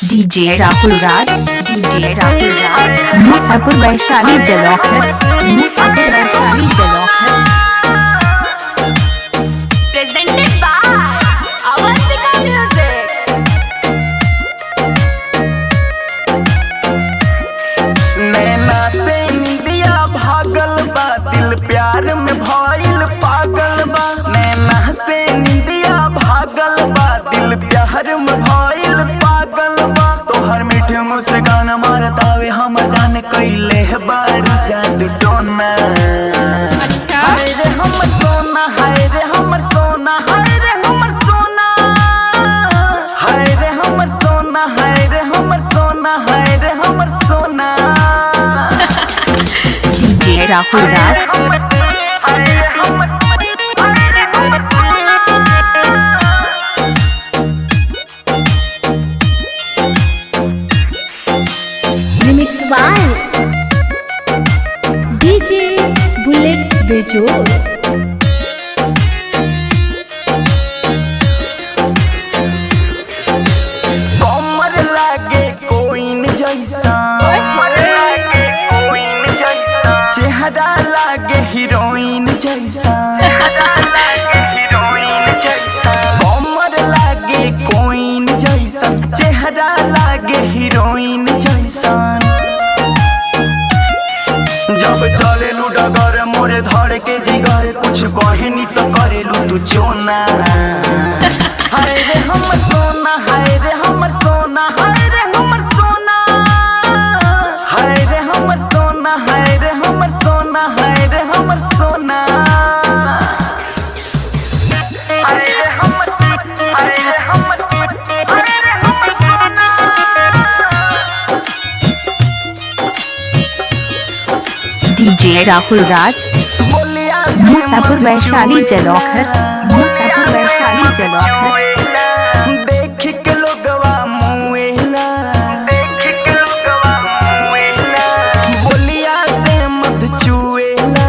DJ Rahul Raj, DJ Rahul Raj, Musapur Vaishali Jalaukhar, Musapur Vaishali Jalaukhar. Presented by Avantika Music. नैना से निंदिया भागल बा, दिल प्यार में भइल पागल बा। नैना से निंदिया भागल बा, दिल प्यार में भइल पागल बा। तोहर मीठे मुस्कान मारतावे हम जान कइले बारी जादू टोना। हाय रे हमर सोना, हाय रे हमर सोना, हाय रे हमर सोना, हाय रे हमर सोना, हाय रे हमर सोना, हाय रे हमर सोना। DJ Rahul Raj, Remix by DJ Bullet Bejor. कमर लागे कोइन जैसा, चेहरा लागे हीरोइन जैसा। कमर लागे कोइन जैसा, चेहरा लागे हीरोइन जैसा। जब चलेलू डगर मोरे धर के जिगर, कुछ कहनी तो करेलू तू चोना। हाय रे हमर सोना, हाय रे हमर सोना, हाय रे हमर सोना, हाय रे हमर सोना, हाय रे हमर सोना, हाय रे हमर सोना। हाय रे हमर, हाय रे हमर, हाय रे हमर सोना। डीजे राहुल राज, बोलिया से मूसापुर मत वैशाली छुएला। जलौखर, मूसापुर वैशाली जलौखर। देख के लोगवा मुएला, देख के लोगवा मुएला। बोलिया से मत छुएला,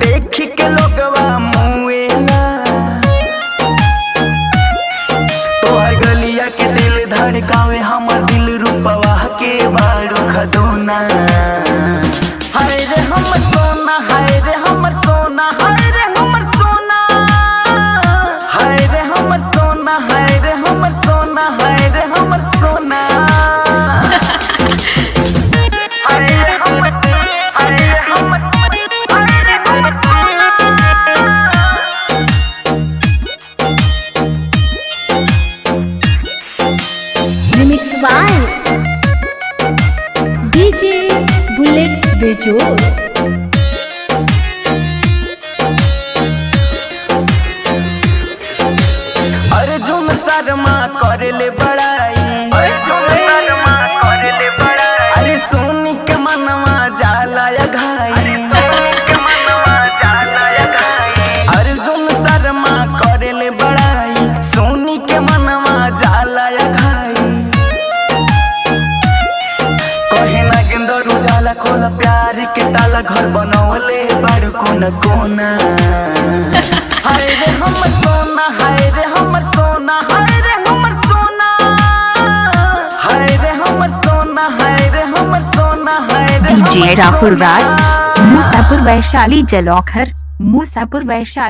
देख के लोगवा मुएला। तोहर गलिया के दिल धड़कावे, हमर दिल रूपवा के बारू खदोना। हाय रे हमर सोना, हाय रे हमर सोना, हाय रे हमर सोना, हाय रे हमर सोना, हाय रे हमर सोना, हाय रे हमर सोना। हाय रे हमर, हाय रे हमर, हाय रे हमर सोना। Remix by DJ Bullet Bejor. Arjun Sharma करेले बड़ाई, अर्जुन शर्मा करेले बड़ाई। अरे सोनी के मनवा जाला या घाई, सोनी के मनवा जाला या घाई। अर्जुन शर्मा करेले बड़ाई, सोनी के मनवा जाला या घाई। कहे ना गेंदर उजाला खोला प्यार के ताला, घर बनौले बड़ कोना कोना। हाय रे हमर सोना, हाय रे हमर सोना, हाय रे हमर सोना, हाय रे हमर सोना, हाय रे हमर सोना, हाय रे। डीजे राहुल राज, मूसापुर वैशाली जलौखर, मूसापुर वैशाली।